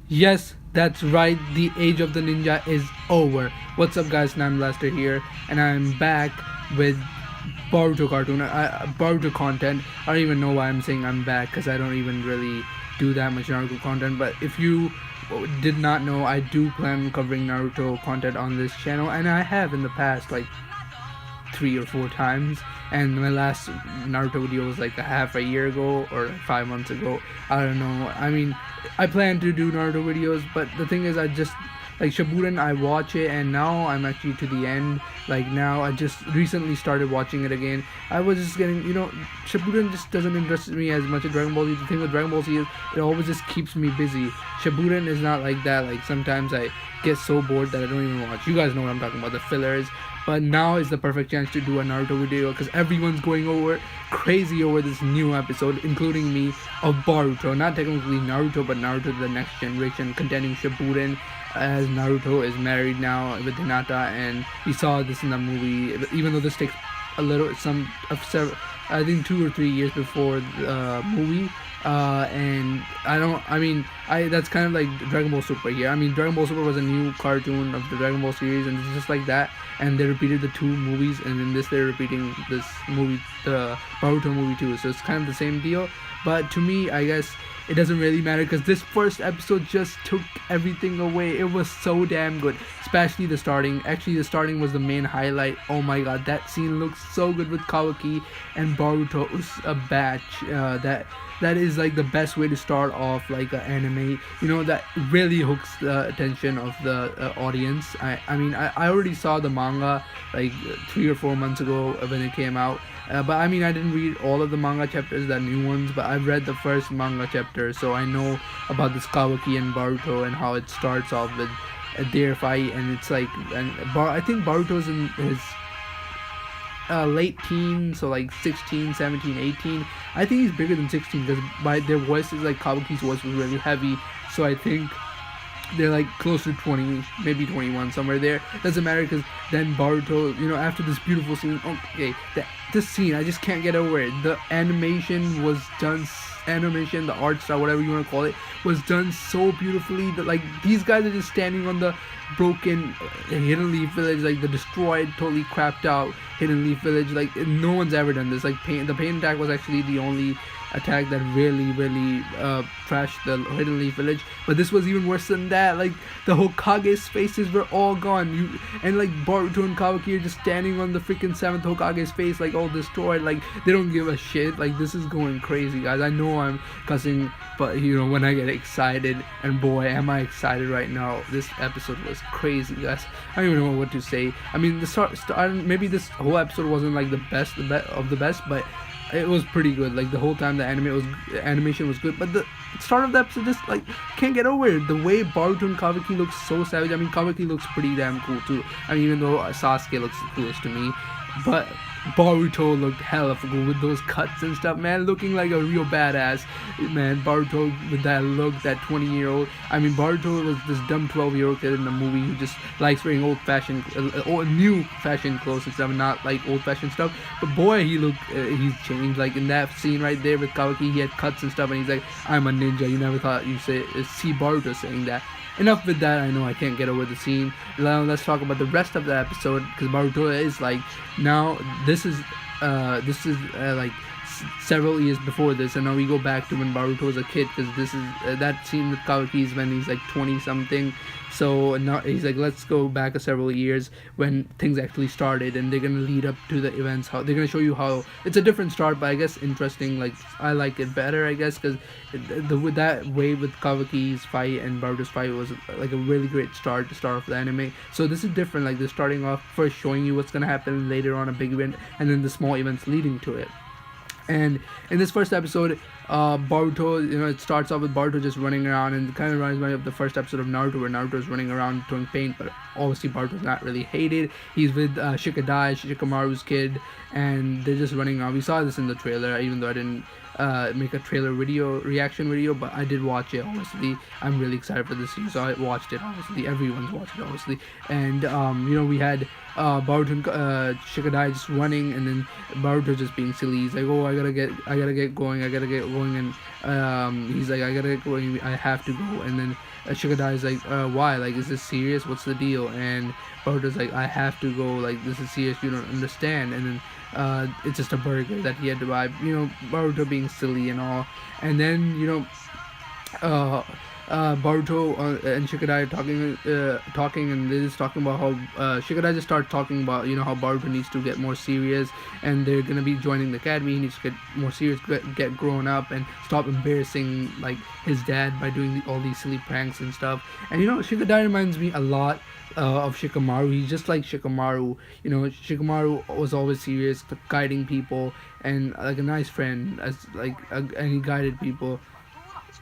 Yes, that's right, the age of the ninja is over. What's up, guys? I'm Lester here, and I'm back with Boruto content. I don't even know why I'm saying I'm back because I don't even really do that much Naruto content. But if you did not know, I do plan on covering Naruto content on this channel, and I have in the past, like 3 or 4 times. And my last Naruto video was like a half a year ago or like 5 months ago. I don't know. I mean, I plan to do Naruto videos, but the thing is, I just like Shippuden. I watch it, and now I'm actually to the end. Like now, I just recently started watching it again. I was just getting, Shippuden just doesn't interest me as much as Dragon Ball Z. The thing with Dragon Ball Z is it always just keeps me busy. Shippuden is not like that. Like sometimes I get so bored that I don't even watch. You guys know what I'm talking about, the fillers. But now is the perfect chance to do a Naruto video because everyone's going crazy over this new episode, including me, of Boruto. Not technically Naruto, but Naruto the Next Generation, containing Shippuden, as Naruto is married now with Hinata, and we saw this in the movie. Even though this takes I think 2 or 3 years before the movie. That's kind of like Dragon Ball Super here. I mean, Dragon Ball Super was a new cartoon of the Dragon Ball series, and it's just like that. And they repeated the two movies, and in this they're repeating this movie, the Boruto movie too. So it's kind of the same deal. But to me, I guess it doesn't really matter because this first episode just took everything away. It was so damn good, especially the starting. Actually, the starting was the main highlight. Oh my god, that scene looks so good with Kawaki and Boruto. It was a batch that is like the best way to start off like an anime, that really hooks the attention of the audience. I already saw the manga like 3 or 4 months ago when it came out, but I didn't read all of the manga chapters, the new ones, but I've read the first manga chapter, so I know about this Kawaki and Boruto and how it starts off with their fight. And it's like, I think Boruto's in his late teens, so like 16, 17, 18. I think he's bigger than 16 because by their voices, like Kawaki's voice was really heavy, so I think they're like close to 20, maybe 21, somewhere there. Doesn't matter because then Boruto, after this beautiful scene, this scene, I just can't get over it. The animation was done, the art style, whatever you want to call it, was done so beautifully that like these guys are just standing on the broken Hidden Leaf Village, like the destroyed, totally crapped out Hidden Leaf Village. Like no one's ever done this. Like the pain attack was actually the only attack that really trashed the Hidden Leaf Village, but this was even worse than that. Like the Hokage's faces were all gone, and like Boruto and Kawaki are just standing on the freaking 7th Hokage's face, like all destroyed. Like they don't give a shit. Like this is going crazy, guys. I know I'm cussing, but when I get excited, and boy am I excited right now. This episode was crazy, guys. I don't even know what to say. I mean, maybe this whole episode wasn't like the best of the best, but it was pretty good. Like the whole time the animation was good, but the start of the episode just like can't get over it. The way Boruto and Kawaki looks so savage. I mean, Kawaki looks pretty damn cool too. I mean, even though Sasuke looks the coolest to me, but Boruto looked hella cool with those cuts and stuff, man, looking like a real badass, man. Boruto with that look, that 20-year-old. I mean, Boruto was this dumb 12-year-old kid in the movie who just likes wearing old-fashioned, new fashion clothes and stuff, not like old-fashioned stuff. But boy, he's changed. Like in that scene right there with Kawaki, he had cuts and stuff, and he's like, "I'm a ninja." You never thought you see Boruto saying that. Enough with that. I know I can't get over the scene. Now let's talk about the rest of the episode, because Boruto is like, now this is like several years before this, and now we go back to when Boruto was a kid, because this is that scene with Kawaki is when he's like 20 something. So now he's like, let's go back several years when things actually started, and they're gonna lead up to the events. How they're gonna show you how it's a different start, but I guess interesting. Like I like it better, I guess, because with that way with Kawaki's fight and Boruto's fight was like a really great start to start off the anime. So this is different. Like they're starting off first showing you what's gonna happen later on, a big event, and then the small events leading to it. And in this first episode, Boruto, it starts off with Boruto just running around, and it kind of reminds me of the first episode of Naruto, where Naruto is running around throwing paint, but obviously Boruto's not really hated. He's with Shikamaru's kid, and they're just running around. We saw this in the trailer, even though I didn't make a trailer reaction video, but I did watch it. Obviously, I'm really excited for this scene, so I watched it. Obviously, everyone's watched it, obviously. And we had Boruto and Shikadai just running, and then Boruto just being silly. He's like, oh, I gotta get going, and he's like, I gotta get going, I have to go, and then Shikadai is like, why? Like, is this serious? What's the deal? And Boruto's like, I have to go. Like, this is serious. You don't understand. And then it's just a burger that he had to buy. Boruto being silly and all. And then uh, Boruto and Shikadai are talking, and they're just talking about how Shikadai just starts talking about how Boruto needs to get more serious, and they're gonna be joining the academy. He needs to get more serious, get grown up, and stop embarrassing like his dad by doing all these silly pranks and stuff. And Shikadai reminds me a lot of Shikamaru. He's just like Shikamaru. Shikamaru was always serious, guiding people, and like a nice friend, and he guided people.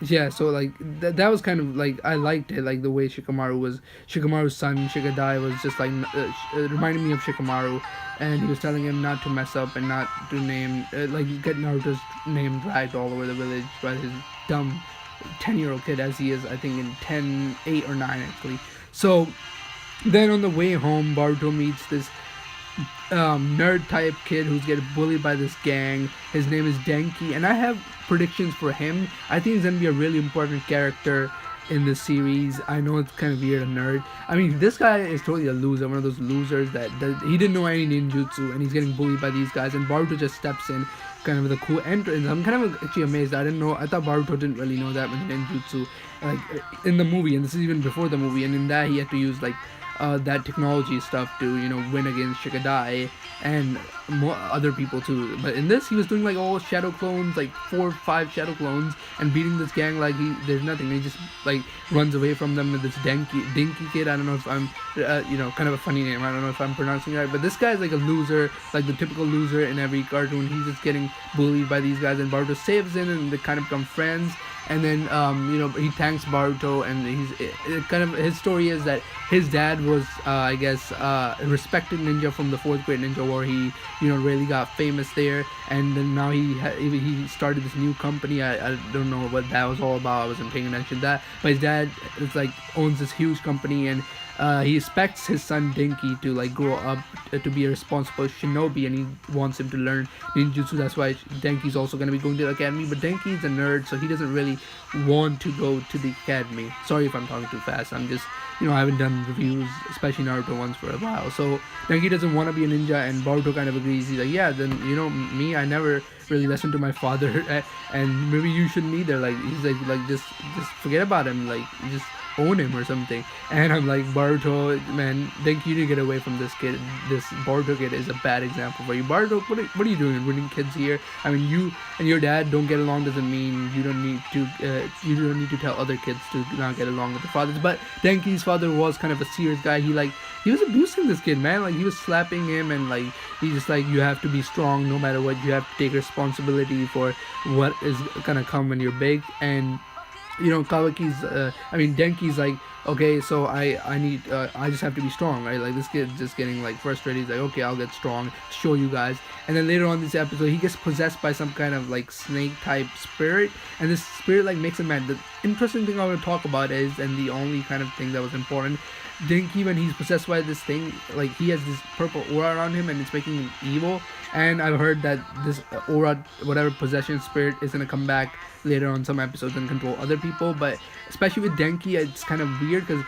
Yeah, so like that was kind of like, I liked it, like the way Shikamaru's son Shikadai was just like it reminded me of Shikamaru, and he was telling him not to mess up and not to get Naruto's name dragged all over the village by his dumb 10-year-old kid, as he is, I think, in 10, 8 or 9 actually. So then on the way home, Boruto meets this nerd type kid who's getting bullied by this gang. His name is Denki, and I have predictions for him. I think he's gonna be a really important character in this series. I know it's kind of weird, a nerd. I mean, this guy is totally a loser, one of those losers that he didn't know any ninjutsu, and he's getting bullied by these guys, and Boruto just steps in kind of with a cool entrance. I'm kind of actually amazed. I thought Boruto didn't really know that much ninjutsu, like in the movie, and this is even before the movie, and in that he had to use like that technology stuff to win against Shikadai and more other people too. But in this, he was doing like all shadow clones, like 4 or 5 shadow clones, and beating this gang like there's nothing. He just like runs away from them with this Dinky kid. I don't know if I'm kind of a funny name. I don't know if I'm pronouncing it right, but this guy's like a loser, like the typical loser in every cartoon. He's just getting bullied by these guys, and Boruto saves him, and they kind of become friends. And then he thanks Boruto, and his story is that his dad was I guess a respected ninja from the 4th grade ninja war. He really got famous there, and then now he started this new company. I don't know what that was all about. I wasn't paying attention to that, but his dad is like owns this huge company, and he expects his son Dinky to like grow up to be a responsible shinobi, and he wants him to learn ninjutsu. That's why Denki's also going to be going to the academy, but Denki's a nerd, so he doesn't really want to go to the academy. Sorry if I'm talking too fast. I'm just I haven't done reviews, especially Naruto ones, for a while. So Denki doesn't want to be a ninja, and Boruto kind of agrees. He's like, yeah, then me, I never really listened to my father, and maybe you shouldn't either. Like, he's like just forget about him, like just own him or something. And I'm like, Boruto, man, Denki, you need to get away from this kid. This Boruto kid is a bad example for you. Boruto, what are you doing winning kids here? I mean, you and your dad don't get along doesn't mean you don't need to tell other kids to not get along with their fathers. But Denki's father was kind of a serious guy. He was abusing this kid, man. Like, he was slapping him, and like he's just like, you have to be strong no matter what. You have to take responsibility for what is gonna come when you're big. And Denki's like, okay, so I just have to be strong, right? Like, this kid's just getting like frustrated. He's like, okay, I'll get strong, show you guys. And then later on this episode, he gets possessed by some kind of like snake type spirit, and this spirit like makes him mad. The interesting thing I want to talk about is, and the only kind of thing that was important, Dinky, when he's possessed by this thing, like, he has this purple aura around him, and it's making him evil. And I've heard that this aura, whatever possession spirit, is gonna come back later on some episodes and control other people. But especially with Denki, it's kind of weird, because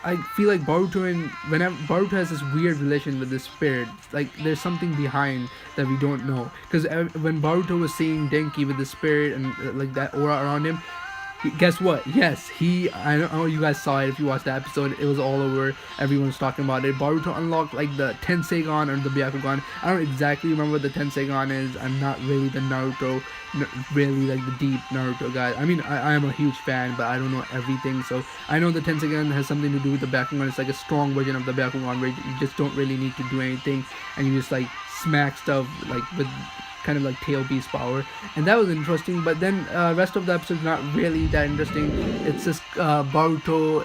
I feel like whenever Boruto has this weird relation with this spirit, like there's something behind that we don't know. Because when Boruto was seeing Denki with the spirit and like that aura around him, guess what? Yes, I don't know you guys saw it if you watched the episode. It was all over. Everyone's talking about it. Boruto unlocked like the Tenseigan or the Byakugan. I don't exactly remember what the Tenseigan is. I'm not really the really like the deep Naruto guy. I mean, I am a huge fan, but I don't know everything. So I know the Tenseigan has something to do with the Byakugan. It's like a strong version of the Byakugan where you just don't really need to do anything, and you just like smack stuff like with kind of like tail beast power. And that was interesting. But then rest of the episode not really that interesting. It's just Boruto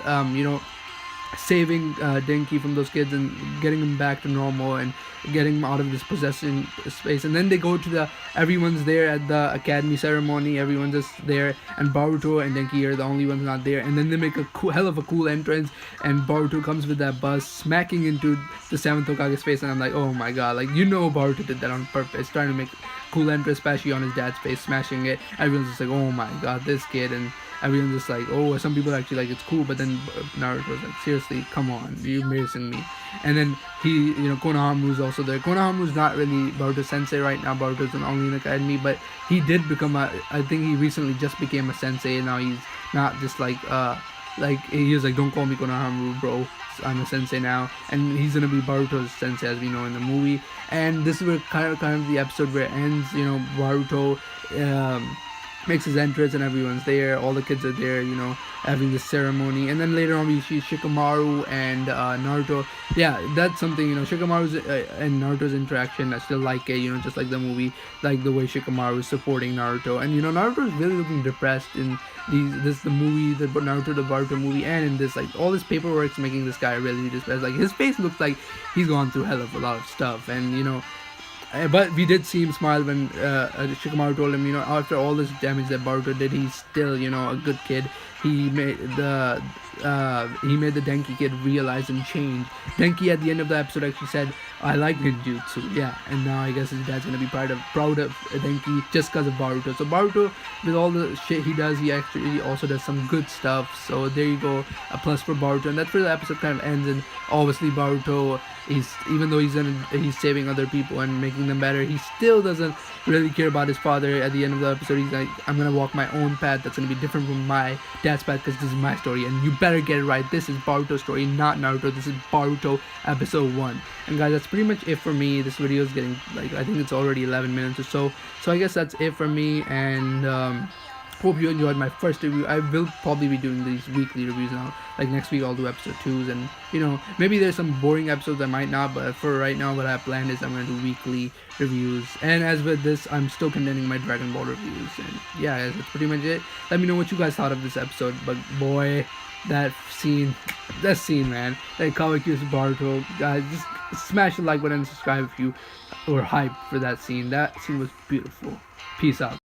saving Denki from those kids and getting him back to normal and getting him out of this possession space. And then they go to everyone's there at the academy ceremony. Everyone's just there, and Boruto and Denki are the only ones not there. And then they make a hell of a cool entrance, and Boruto comes with that bus, smacking into the seventh Hokage's face. And I'm like, oh my god, like Boruto did that on purpose, trying to make cool entrance, especially on his dad's face, smashing it. Everyone's just like, oh my god, this kid. And everyone's just like, oh, some people actually like it's cool, but then Naruto's like, seriously, come on, you're embarrassing me. And then he, Konohamaru's also there. Konohamaru's not really Boruto sensei right now. Boruto's only in the academy, but he did become I think he recently just became a sensei, and now he's not just like he was like, don't call me Konohamaru, bro. I'm a sensei now, and he's gonna be Boruto's sensei, as we know in the movie. And this is where kind of the episode where it ends. Boruto makes his entrance, and everyone's there. All the kids are there, having this ceremony. And then later on, we see Shikamaru and Naruto. Yeah, that's something. Shikamaru's and Naruto's interaction. I still like it. Just like the movie, like the way Shikamaru is supporting Naruto, and Naruto is really looking depressed in the movie, the Naruto the Boruto movie, and in this, like, all this paperwork's making this guy really depressed. Like, his face looks like he's gone through hell of a lot of stuff, and but we did see him smile when Shikamaru told him, after all this damage that Boruto did, he's still, a good kid. He made the Denki kid realize and change. Denki at the end of the episode actually said, "I like ninjutsu." Yeah, and now I guess his dad's gonna be proud of Denki just because of Boruto. So Boruto, with all the shit he does, he actually also does some good stuff. So there you go, a plus for Boruto, and that's where the episode kind of ends. And obviously Boruto, even though he's saving other people and making them better, he still doesn't really care about his father. At the end of the episode, he's like, I'm gonna walk my own path that's gonna be different from my dad's path, because this is my story, and you better get it right. This is Boruto's story, not Naruto. This is Boruto episode 1. And guys, that's pretty much it for me. This video is getting, like, I think it's already 11 minutes or so. So I guess that's it for me, and hope you enjoyed my first review. I will probably be doing these weekly reviews now. Like, next week I'll do episode 2s, and maybe there's some boring episodes I might not, but for right now what I have planned is I'm going to do weekly reviews. And as with this, I'm still continuing my Dragon Ball reviews, and yeah guys, that's pretty much it. Let me know what you guys thought of this episode. But boy, that scene man, like Kawaki's Boruto, guys, just smash the like button and subscribe if you were hyped for that scene. That scene was beautiful. Peace out.